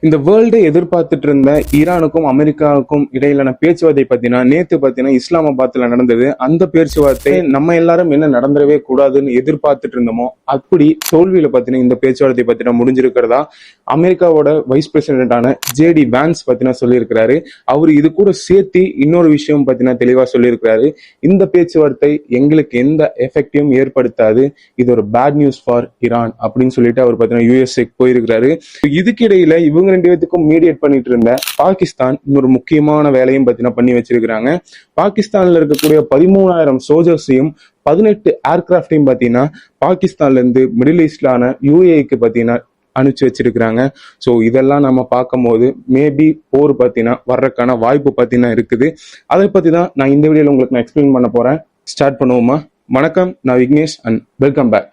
இந்த வேர்ல்டு எதிர்பார்த்துட்டு இருந்த ஈரானுக்கும் அமெரிக்காவுக்கும் இடையிலான பேச்சுவார்த்தை பார்த்தீங்கன்னா நேத்து பார்த்தீங்கன்னா இஸ்லாமாபாத்ல நடந்தது. அந்த பேச்சுவார்த்தை நம்ம எல்லாரும் என்ன நடந்துடவே கூடாதுன்னு எதிர்பார்த்துட்டு இருந்தோமோ அப்படி தோல்வியில பார்த்தீங்கன்னா இந்த பேச்சுவார்த்தை பார்த்தீங்கன்னா முடிஞ்சிருக்கிறதா அமெரிக்காவோட வைஸ் பிரசிடென்டான ஜேடி வான்ஸ் பார்த்தீங்கன்னா சொல்லியிருக்கிறாரு. அவர் இது கூட சேர்த்து இன்னொரு விஷயம் பார்த்தீங்கன்னா தெளிவா சொல்லியிருக்கிறாரு. இந்த பேச்சுவார்த்தை எங்களுக்கு எந்த எஃபெக்டையும் ஏற்படுத்தாது, இது ஒரு பேட் நியூஸ் ஃபார் ஈரான் அப்படின்னு சொல்லிட்டு அவர் பார்த்தீங்கன்னா யூஎஸ்ஏ போயிருக்கிறாரு. இதுக்கு இடையில இவங்க ரெண்டு பேத்துக்கும் மீடியேட் பண்ணிட்டு இருந்த பாகிஸ்தான் இன்னொரு முக்கியமான வேலையும் பார்த்தீங்கன்னா பண்ணி வச்சிருக்கிறாங்க. பாகிஸ்தான்ல இருக்கக்கூடிய 13,000 சோல்ஜர்ஸையும் 18 ஏர்கிராப்டையும் பார்த்தீங்கன்னா பாகிஸ்தான்ல இருந்து மிடில் ஈஸ்ட்லான யூஏக்கு பார்த்தீங்கன்னா அனுப்பிச்சு வச்சிருக்கிறாங்க. ஸோ இதெல்லாம் நம்ம பார்க்கும் போது மேபி போர் பார்த்தீங்கன்னா வர்றதுக்கான வாய்ப்பு பார்த்தீங்கன்னா இருக்குது. அதை பத்தி தான் நான் இந்த வீடியோல உங்களுக்கு நான் எக்ஸ்பிளைன் பண்ண போறேன். ஸ்டார்ட் பண்ணுவோமா? வணக்கம், நான் Vignesh and welcome back.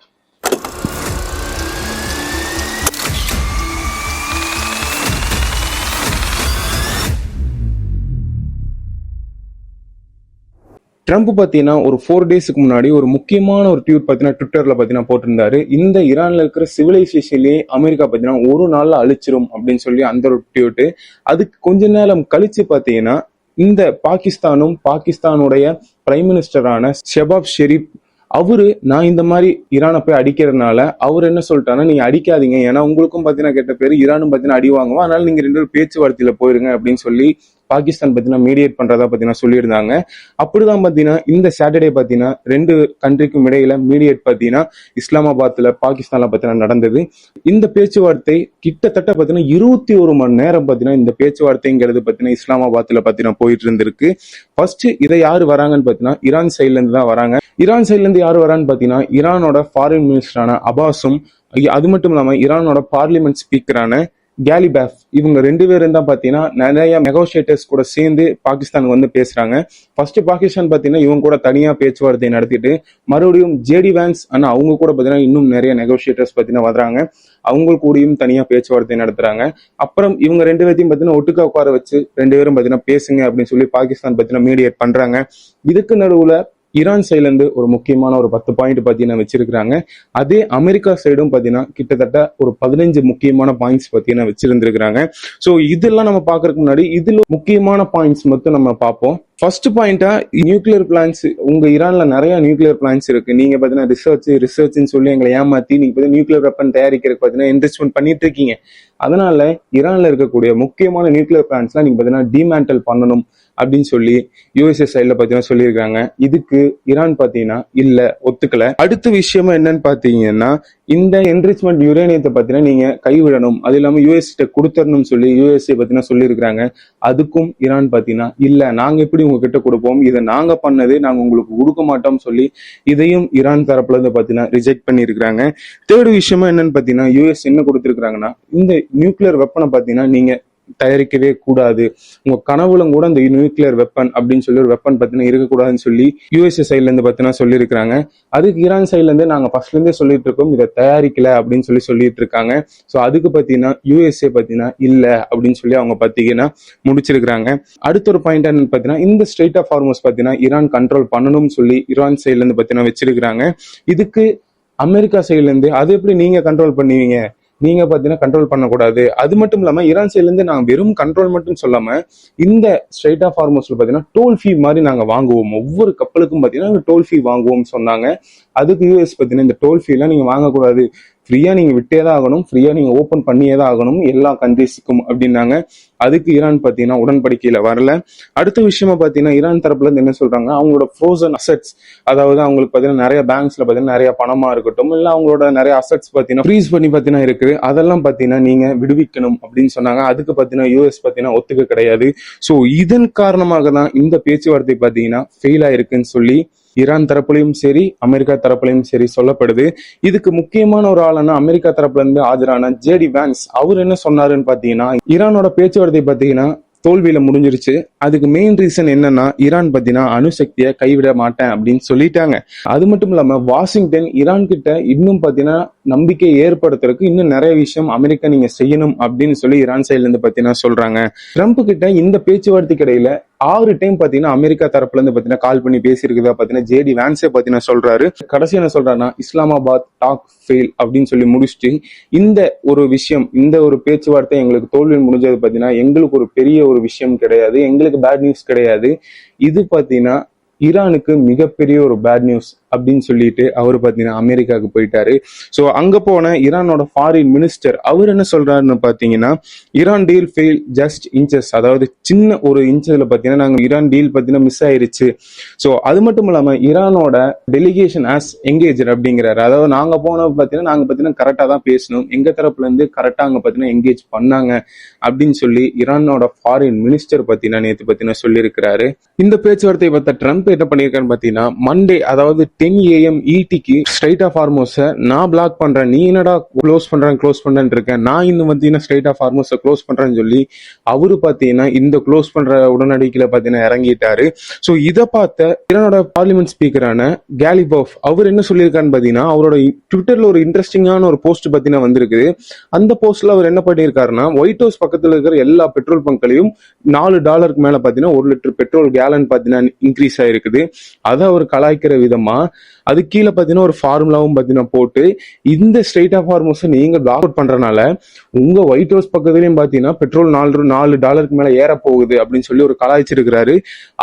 Trump பார்த்தீங்கன்னா ஒரு 4 டேஸ்க்கு முன்னாடி ஒரு முக்கியமான ஒரு ட்வீட் பார்த்தீங்கன்னா ட்விட்டர்ல பார்த்தீங்கன்னா போட்டிருந்தாரு. இந்த ஈரான்ல இருக்கிற சிவிலைசேஷன்லயே அமெரிக்கா பார்த்தீங்கன்னா ஒரு நாள்ல அழிச்சிரும் அப்படின்னு சொல்லி அந்த ஒரு ட்வீட். அதுக்கு கொஞ்ச நேரம் கழிச்சு பார்த்தீங்கன்னா இந்த பாகிஸ்தானுடைய பிரைம் மினிஸ்டரான ஷெபாப் ஷெரீப் அவரு நான் இந்த மாதிரி ஈரானை போய் அடிக்கிறதுனால அவர் என்ன சொல்லிட்டாருன்னா, நீங்க அடிக்காதீங்க, ஏன்னா உங்களுக்கும் பாத்தீங்கன்னா கெட்ட பேரு, ஈரானும் பாத்தீங்கன்னா அடி வாங்குவோம், அதனால நீங்க 2 பேரும் பேச்சுவார்த்தையில போயிருங்க அப்படின்னு சொல்லி பாகிஸ்தான் பாத்தீங்கன்னா மீடியேட் பண்றதா பாத்தீங்கன்னா சொல்லியிருந்தாங்க. அப்படிதான் பாத்தீங்கன்னா இந்த சாட்டர்டே பாத்தீங்கன்னா 2 கண்ட்ரிக்கும் இடையில மீடியேட் பாத்தீங்கன்னா இஸ்லாமாபாத்ல பாகிஸ்தான்ல பாத்தீங்கன்னா நடந்தது. இந்த பேச்சுவார்த்தை கிட்டத்தட்ட பாத்தீங்கன்னா 21 மணி நேரம் பாத்தீங்கன்னா இந்த பேச்சுவார்த்தைங்கிறது பாத்தீங்கன்னா இஸ்லாமாபாத்ல பாத்தீங்கன்னா போயிட்டு இருந்திருக்கு. ஃபர்ஸ்ட் இதை யாரு வராங்கன்னு பாத்தீங்கன்னா ஈரான் சைட்ல இருந்து தான் வராங்க. ஈரான் சைட்ல இருந்து யாரு வரான்னு பாத்தீங்கன்னா ஈரானோட ஃபாரின் மினிஸ்டரான அப்பாஸும், அது மட்டும் இல்லாம ஈரானோட பார்லிமெண்ட் ஸ்பீக்கரான கேலிபாஃப், இவங்க 2 பேரும் தான் பாத்தீங்கன்னா நிறைய நெகோசியேட்டர்ஸ் கூட சேர்ந்து பாகிஸ்தானுக்கு வந்து பேசுறாங்க. ஃபர்ஸ்ட் பாகிஸ்தான் பாத்தீங்கன்னா இவங்க கூட தனியா பேச்சுவார்த்தை நடத்திட்டு மறுபடியும் ஜேடி வான்ஸ் ஆனா அவங்க கூட பாத்தீங்கன்னா இன்னும் நிறைய நெகோசியேட்டர்ஸ் பாத்தீங்கன்னா வர்றாங்க, அவங்க கூடயும் தனியா பேச்சுவார்த்தை நடத்துறாங்க. அப்புறம் இவங்க 2 பேர்த்தையும் பாத்தீங்கன்னா ஒட்டுக்கா உட்கார வச்சு 2 பேரும் பாத்தீங்கன்னா பேசுங்க அப்படின்னு சொல்லி பாகிஸ்தான் பாத்தீங்கன்னா மீடியேட் பண்றாங்க. இதுக்கு நடுவுல ஈரான் சைட்ல இருந்து ஒரு முக்கியமான ஒரு 10 பாயிண்ட் பாத்தீங்கன்னா வச்சிருக்காங்க. அதே அமெரிக்கா சைடும் பாத்தீங்கன்னா கிட்டத்தட்ட ஒரு 15 முக்கியமான பாயிண்ட்ஸ் பாத்தீங்கன்னா வச்சிருந்திருக்காங்க. சோ இதெல்லாம் நம்ம பாக்குறதுக்கு முன்னாடி இதுல முக்கியமான பாயிண்ட்ஸ் மட்டும் நம்ம பார்ப்போம். ஃபர்ஸ்ட் பாயிண்டா நியூக்ளியர் பிளான்ஸ். உங்க ஈரான்ல நிறைய நியூக்ளியர் பிளான்ஸ் இருக்கு. நீங்க பாத்தீங்கன்னா ரிசர்ச்னு சொல்லி எங்களை ஏமாத்தி நீங்க பாத்தீங்கன்னா நியூக்ளியர் வெப்பன் தயாரிக்கிறதுக்கு பாத்தீங்கன்னா இன்வெஸ்ட்மெண்ட் பண்ணிட்டு இருக்கீங்க. அதனால ஈரான்ல இருக்கக்கூடிய முக்கியமான நியூக்ளியர் பிளான்ஸ்லாம் நீங்க பாத்தீங்கன்னா டிமேண்டல் பண்ணணும் அப்படின்னு சொல்லி யூஎஸ்ஏ சைட்ல பாத்தீங்கன்னா சொல்லியிருக்காங்க. இதுக்கு ஈரான் பாத்தீங்கன்னா இல்ல, ஒத்துக்கல. அடுத்த விஷயமா என்னன்னு பாத்தீங்கன்னா இந்த என்ரிச்மெண்ட் யுரேனியத்தை பாத்தீங்கன்னா நீங்க கைவிடணும், அது இல்லாம யூஎஸ்ஏ கொடுத்தரணும்னு சொல்லி யூஎஸ்ஏ பாத்தீங்கன்னா சொல்லியிருக்காங்க. அதுக்கும் ஈரான் பாத்தீங்கன்னா இல்ல, நாங்க எப்படி உங்ககிட்ட கொடுப்போம், இதை நாங்க பண்ணது, நாங்க உங்களுக்கு கொடுக்க மாட்டோம்னு சொல்லி இதையும் ஈரான் தரப்புல இருந்து பாத்தீங்கன்னா ரிஜெக்ட் பண்ணிருக்காங்க. தேர்ட் விஷயமா என்னன்னு பாத்தீங்கன்னா யூஎஸ் என்ன கொடுத்திருக்காங்கன்னா, இந்த நியூக்ளியர் வெப்பனை பாத்தீங்கன்னா நீங்க தயாரிக்கவே கூடாது, உங்க கனவுல கூட இந்த நியூக்ளியர் வெப்பன் அப்படின்னு சொல்லி ஒரு வெப்பன் பாத்தீங்கன்னா இருக்கக்கூடாதுன்னு சொல்லி யூஎஸ்ஏ சைட்ல இருந்து பாத்தீங்கன்னா சொல்லியிருக்காங்க. அதுக்கு ஈரான் சைட்ல இருந்து நாங்க ஃபர்ஸ்ட்ல இருந்தே சொல்லிட்டு இருக்கோம், இதை தயாரிக்கல அப்படின்னு சொல்லி சொல்லிட்டு இருக்காங்க. சோ அதுக்கு பாத்தீங்கன்னா யூஎஸ்ஏ பாத்தீங்கன்னா இல்ல அப்படின்னு சொல்லி அவங்க பாத்தீங்கன்னா முடிச்சிருக்காங்க. அடுத்த ஒரு பாயிண்ட் என்னன்னு பாத்தீங்கன்னா இந்த ஸ்ட்ரெய்ட் ஆஃப் ஹார்மஸ் பாத்தீங்கன்னா ஈரான் கண்ட்ரோல் பண்ணணும்னு சொல்லி ஈரான் சைட்ல இருந்து பாத்தீங்கன்னா வச்சிருக்காங்க. இதுக்கு அமெரிக்கா சைட்ல இருந்து அது எப்படி நீங்க கண்ட்ரோல் பண்ணுவீங்க, நீங்க பாத்தீங்கன்னா கண்ட்ரோல் பண்ணக்கூடாது. அது மட்டும் இல்லாம ஈரான் சைட்ல இருந்து நாங்க வெறும் கண்ட்ரோல் மட்டும் சொல்லாம இந்த ஸ்ட்ரெய்ட் ஆஃப் ஹார்மஸ்ல பாத்தீங்கன்னா டோல் ஃபீ மாதிரி நாங்க வாங்குவோம், ஒவ்வொரு கப்பலுக்கும் பாத்தீங்கன்னா டோல் ஃபீ வாங்குவோம் சொன்னாங்க. அதுக்கு யூஎஸ் பாத்தீங்கன்னா இந்த டோல் ஃபீ எல்லாம் நீங்க வாங்கக்கூடாது, ஃப்ரீயா நீங்க விட்டே தான் ஆகணும், ஃப்ரீயா நீங்க ஓபன் பண்ணியே தான் ஆகணும் எல்லா கண்ட்ரிஸுக்கும் அப்படின்னாங்க. அதுக்கு ஈரான் பாத்தீங்கன்னா உடன்படிக்கையில வரல. அடுத்த விஷயமா பாத்தீங்கன்னா ஈரான் தரப்புல இருந்து என்ன சொல்றாங்க, அவங்களோட ஃப்ரோசன் அசெட்ஸ், அதாவது அவங்களுக்கு பாத்தீங்கன்னா நிறைய பேங்க்ஸ்ல பாத்தீங்கன்னா நிறைய பணமா இருக்கட்டும், இல்ல அவங்களோட நிறைய அசெட்ஸ் பாத்தீங்கன்னா ஃப்ரீஸ் பண்ணி பாத்தீங்கன்னா இருக்கு, அதெல்லாம் பாத்தீங்கன்னா நீங்க விடுவிக்கணும் அப்படின்னு சொன்னாங்க. அதுக்கு பாத்தீங்கன்னா யூஎஸ் பாத்தீங்கன்னா ஒத்துக்க கிடையாது. சோ இதன் காரணமாக தான் இந்த பேச்சுவார்த்தை பாத்தீங்கன்னா ஃபெயில் ஆயிருக்குன்னு சொல்லி ஈரான் தரப்புலையும் சரி அமெரிக்கா தரப்புலையும் சரி சொல்லப்படுது. இதுக்கு முக்கியமான ஒரு ஆளான அமெரிக்கா தரப்புல இருந்து ஆஜரான ஜேடி வான்ஸ் அவர் என்ன சொன்னாருன்னு பாத்தீங்கன்னா ஈரானோட பேச்சுவார்த்தை பாத்தீங்கன்னா தோல்வியில முடிஞ்சிருச்சு. அதுக்கு மெயின் ரீசன் என்னன்னா, ஈரான் பாத்தீங்கன்னா அணுசக்தியை கைவிட மாட்டேன் அப்படின்னு சொல்லிட்டாங்க. அது மட்டும் இல்லாம வாஷிங்டன் ஈரான் கிட்ட இன்னும் பாத்தீங்கன்னா நம்பிக்கை ஏற்படுத்துறதுக்கு இன்னும் நிறைய விஷயம் அமெரிக்கா நீங்க செய்யணும் அப்படின்னு சொல்லி ஈரான் சைட்ல இருந்து பாத்தீங்கன்னா சொல்றாங்க. ட்ரம்ப் கிட்ட இந்த பேச்சுவார்த்தைக்கு இடையில 6 டைம் பாத்தீங்கன்னா அமெரிக்கா தரப்புல இருந்து பாத்தீங்கன்னா கால் பண்ணி பேசியிருக்குதா பாத்தீங்கன்னா ஜேடி வான்ஸே பாத்தீங்கன்னா சொல்றாரு. கடைசி என்ன சொல்றாருன்னா, இஸ்லாமாபாத் டாக் ஃபெயில் அப்படின்னு சொல்லி முடிச்சுட்டு, இந்த ஒரு விஷயம், இந்த ஒரு பேச்சுவார்த்தை எங்களுக்கு தோல்வி முடிஞ்சது பாத்தீங்கன்னா எங்களுக்கு ஒரு பெரிய ஒரு விஷயம் கிடையாது, எங்களுக்கு பேட் நியூஸ் கிடையாது, இது பாத்தீங்கன்னா ஈரானுக்கு மிகப்பெரிய ஒரு பேட் நியூஸ் அப்படின்னு சொல்லிட்டு அவர் பாத்தீங்கன்னா அமெரிக்காவுக்கு போயிட்டாரு. ஸோ அங்க போன ஈரானோட ஃபாரின் மினிஸ்டர் அவர் என்ன சொல்றாருன்னு பாத்தீங்கன்னா, Iran deal fail just inches, அதாவது சின்ன ஒரு இன்ச்சஸ்ல பாத்தீங்கன்னா நாங்க ஈரான் டீல் பாத்தீங்கன்னா மிஸ் ஆயிருச்சு. ஸோ அது மட்டும் இல்லாம ஈரானோட டெலிகேஷன் ஆஸ் எங்கேஜர் அப்படிங்கிறாரு. அதாவது நாங்க போன பாத்தீங்கன்னா கரெக்டா தான் பேசணும், எங்க தரப்புல இருந்து கரெக்டா அங்க பாத்தீங்கன்னா எங்கேஜ் பண்ணாங்க அப்படின்னு சொல்லி ஈரானோட ஃபாரின் மினிஸ்டர் பாத்தீங்கன்னா நேத்து பாத்தீங்கன்னா சொல்லியிருக்கிறாரு. இந்த பேச்சுவார்த்தை பார்த்த ட்ரம்ப் என்ன பண்ணிருக்கான்னு பாத்தீங்கன்னா, மண்டே அதாவது 10 AM ETக்கு ஸ்ட்ரைட் ஆஃப் ஹார்மோஸை நான் பிளாக் பண்றேன், நீ என்னடா க்ளோஸ் பண்றேன்னு இருக்கேன், நான் இன்னும் பாத்தீங்கன்னா ஸ்ட்ரைட் ஆஃப் ஹார்மோஸை க்ளோஸ் பண்றேன்னு சொல்லி அவரு பாத்தீங்கன்னா இந்த க்ளோஸ் பண்ற உடனடிக்கையில பாத்தீங்கன்னா இறங்கிட்டாரு. ஸோ இதை பார்த்த ஈரானோட பார்லிமெண்ட் ஸ்பீக்கரான கேலிபோஃப் அவர் என்ன சொல்லியிருக்காருன்னு பாத்தீங்கன்னா, அவரோட ட்விட்டர்ல ஒரு இன்ட்ரெஸ்டிங்கான ஒரு போஸ்ட் பாத்தீங்கன்னா வந்திருக்குது. அந்த போஸ்ட்ல அவர் என்ன பண்ணியிருக்காருன்னா, ஒயிட் ஹவுஸ் பக்கத்துல இருக்கிற எல்லா பெட்ரோல் பங்க்லையும் $4 மேல பாத்தீங்கன்னா 1 லிட்டர் பெட்ரோல் கேலன் பாத்தீங்கன்னா இன்க்ரீஸ் ஆயிருக்குது. அதை அவர் கலாய்க்கிற விதமா அது கீழே பாத்தீங்கன்னா ஒரு ஃபார்முலாவும் பாத்தீங்கன்னா போட்டு, இந்த ஸ்ட்ரைட் ஆஃப் ஹார்மோஸை நீங்க பிளாக் அவுட் பண்றதுனால உங்க ஒயிட் ஹவுஸ் பக்கத்துலயும் பாத்தீங்கன்னா பெட்ரோல் $4 மேல ஏற போகுது அப்படின்னு சொல்லி ஒரு கலாய்ச்சிருக்கிறாரு.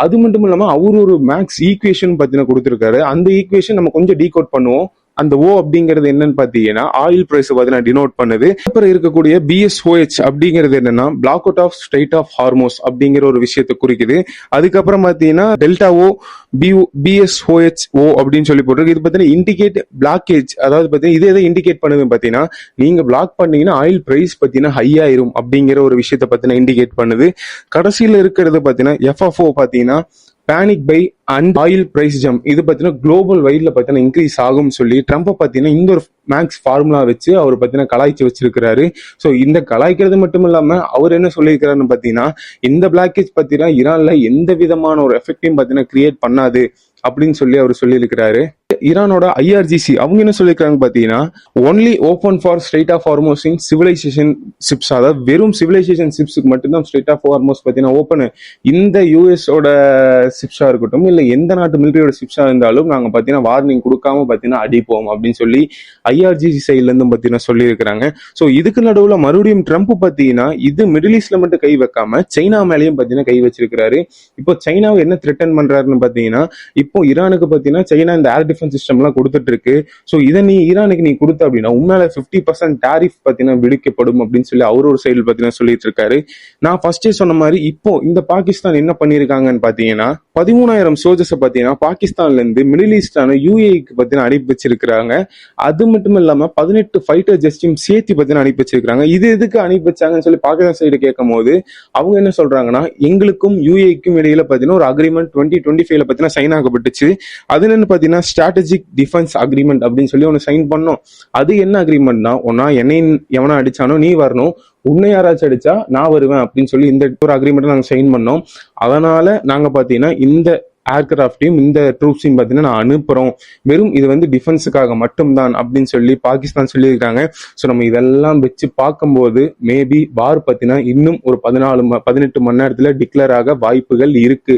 அது மட்டும் இல்லாம அவரு ஒரு மேக்ஸ் ஈக்குவேஷன் பாத்தீங்கன்னா கொடுத்திருக்காரு. அந்த ஈக்குவேஷன் நம்ம கொஞ்சம் டீகோட் பண்ணுவோம். அந்த ஓ அப்படிங்கிறது என்னன்னு பாத்தீங்கன்னா ஆயில் பிரைஸ் பாத்தீங்கன்னா டினோட் பண்ணுது. அப்புறம் இருக்கக்கூடிய BSOH அப்படிங்கிறது என்னன்னா blackout of strait of Hormuz அப்படிங்கிற ஒரு விஷயத்தை குறிக்குது. அதுக்கப்புறம் பாத்தீங்கன்னா டெல்டா ஓ BSOHO அப்படின்னு சொல்லி போட்டிருக்கு. இது பாத்தீங்கன்னா இண்டிகேட் பிளாக்கேஜ், அதாவது பாத்தீங்கன்னா இது எதை இண்டிகேட் பண்ணுதுன்னு பாத்தீங்கன்னா, நீங்க பிளாக் பண்ணீங்கன்னா ஆயில் பிரைஸ் பாத்தீங்கன்னா ஹை ஆயிரும் அப்படிங்கிற ஒரு விஷயத்த பாத்தீங்கன்னா இண்டிகேட் பண்ணுது. கடைசியில இருக்கிறது பாத்தீங்கன்னா FFO பாத்தீங்கன்னா panic buy and oil price jump, இது பாத்தீங்கன்னா குளோபல் வைட்ல பாத்தீங்கன்னா இன்க்ரீஸ் ஆகும் சொல்லி ட்ரம்ப் பாத்தீங்கன்னா இந்த ஒரு மேக்ஸ் ஃபார்முலா வச்சு அவர் பாத்தீங்கன்னா கலாய்ச்சி வச்சிருக்கிறாரு. ஸோ இந்த கலாய்க்கிறது மட்டும் இல்லாம அவர் என்ன சொல்லியிருக்கிறாருன்னு பாத்தீங்கன்னா, இந்த பிளாக்கேஜ் பாத்தீங்கன்னா ஈரான்ல எந்த விதமான ஒரு எஃபெக்டையும் பாத்தீங்கன்னா கிரியேட் பண்ணாது அப்படின்னு சொல்லி அவர் சொல்லியிருக்கிறாரு. ஈரானோட IRGC அவங்க என்ன சொல்லியிருக்காங்க பாத்தீங்கன்னா, only open for strait of Hormuz in civilization ships, அதாவது வெறும் சிவிலைசேஷன் ஷிப்ஸுக்கு மட்டும்தான் ஸ்ட்ரைட் ஆஃப் ஹார்மோஸ் பாத்தீங்கன்னா ஓப்பன். இந்த யூஎஸோட ஷிப்ஸா இருக்கட்டும் இல்ல எந்த நாட்டு மிலிட்டரியோட ஷிப்ஸா இருந்தாலும் நாங்க பாத்தீங்கன்னா வார்னிங் கொடுக்காம பாத்தீங்கன்னா அடிப்போம் அப்படின்னு சொல்லி IRGC சைட்ல இருந்து பாத்தீங்கன்னா சொல்லியிருக்கிறாங்க. ஸோ இதுக்கு நடுவுல மறுபடியும் ட்ரம்ப் பாத்தீங்கன்னா இது மிடில் ஈஸ்ட்ல மட்டும் கை வைக்காம சைனா மேலேயும் பாத்தீங்கன்னா கை வச்சிருக்கிறாரு. இப்போ சைனாவை என்ன த்ரெட்டன் பண்றாருன்னு பாத்தீங்கன்னா, இப்போ ஈரானுக்கு பாத்தீங்கன்னா சைனா இந்த ஏர் டிஃபென்ஸ் சிஸ்டம் எல்லாம் கொடுத்துட்டு இருக்கு. சோ இதை நீ ஈரானுக்கு நீ கொடுத்த அப்படின்னா உண்மையில 50% டாரிஃப் பாத்தீங்கன்னா விடுக்கப்படும் அப்படின்னு சொல்லி அவர் ஒரு சைடு பாத்தீங்கன்னா சொல்லிட்டு இருக்காரு. நான் ஃபர்ஸ்டே சொன்ன மாதிரி இப்போ இந்த பாகிஸ்தான் என்ன பண்ணிருக்காங்கன்னு பாத்தீங்கன்னா, 13,000 சோல்ஜர்ஸை பாத்தீங்கன்னா பாகிஸ்தான்ல இருந்து மிடில் ஈஸ்டான UAEக்கு பாத்தீங்கன்னா அனுப்பி வச்சிருக்காங்க. அது மட்டும் இல்லாம 18 ஃபைட்டர் ஜெட்ஸையும் சேர்த்து பாத்தீங்கன்னா அனுப்பி வச்சிருக்காங்க. இது எதுக்கு அனுப்பி வச்சாங்கன்னு சொல்லி பாகிஸ்தான் சைடு கேட்கும் போது அவங்க என்ன சொல்றாங்கன்னா, எங்களுக்கும் UAEக்கும் இடையில பாத்தீங்கன்னா ஒரு அக்ரிமெண்ட் 2025ல பாத்தீங்கன்னா சைன் ஆகப்பட்டுச்சு. அது என்னன்னு பாத்தீங்கன்னா ஸ்ட்ராட்டஜிக் டிஃபென்ஸ் அக்ரிமெண்ட் அப்படின்னு சொல்லி ஒன்னு சைன் பண்ணோம். அது என்ன அக்ரிமெண்ட்னா, ஒன்னா என்னை எவனா அடிச்சானோ நீ வரணும், உன்னை யாராச்சும் அடிச்சா நான் வருவேன் அப்படின்னு சொல்லி இந்த ஒரு அக்ரிமெண்ட் நாங்க சைன் பண்ணோம். அதனால நாங்க பாத்தீங்கன்னா இந்த ஏர்கிராஃப்டையும் இந்த ட்ரூப்ஸையும் பாத்தீங்கன்னா நான் அனுப்புறோம், வெறும் இது வந்து டிஃபென்ஸுக்காக மட்டும்தான் அப்படின்னு சொல்லி பாகிஸ்தான் சொல்லியிருக்காங்க. ஸோ நம்ம இதெல்லாம் வச்சு பார்க்கும்போது மேபி வார் பாத்தீங்கன்னா இன்னும் ஒரு 18 மணி நேரத்துல டிக்ளேர் ஆக வாய்ப்புகள் இருக்கு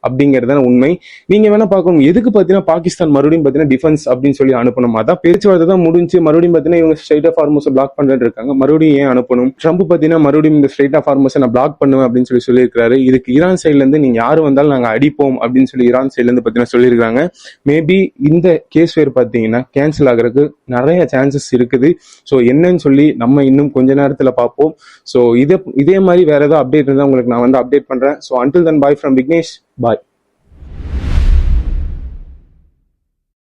அப்படிங்கிறது உண்மை. நீங்க வேணா பார்க்கணும் எதுக்கு பாத்தீங்கன்னா பாகிஸ்தான் மறுபடியும் பாத்தீங்கன்னா டிஃபென்ஸ் அப்படின்னு சொல்லி அனுப்பணும். அதான் பேச்சுவார்த்தை தான் முடிஞ்சு மறுபடியும் பாத்தீங்கன்னா இவங்க ஸ்ட்ரைட் ஆஃப் ஹார்மோஸ் பிளாக் பண்ணிட்டு இருக்காங்க. மறுபடியும் ஏன் அனுப்பணும்? ட்ரம்ப் பாத்தீங்கன்னா மறுபடியும் இந்த ஸ்ட்ரைட் ஆஃப் ஹார்மோஸை நான் பிளாக் பண்ணுவேன் அப்படின்னு சொல்லி சொல்லியிருக்காரு. இதுக்கு ஈரான் சைட்ல இருந்து நீங்க யாரு வந்தாலும் நாங்க அடிப்போம் அப்படின்னு சொல்லி ஈரான் சைட்ல இருந்து பாத்தீங்கன்னா சொல்லியிருக்காங்க. மேபி இந்த கேஸ் வேறு பாத்தீங்கன்னா கேன்சல் ஆகிறதுக்கு நிறைய சான்சஸ் இருக்குது. ஸோ என்னன்னு சொல்லி நம்ம இன்னும் கொஞ்ச நேரத்துல பார்ப்போம். ஸோ இதே மாதிரி வேற ஏதாவது அப்டேட் இருந்தால் உங்களுக்கு நான் வந்து அப்டேட் பண்றேன். So until then bye from Vignesh. Bye.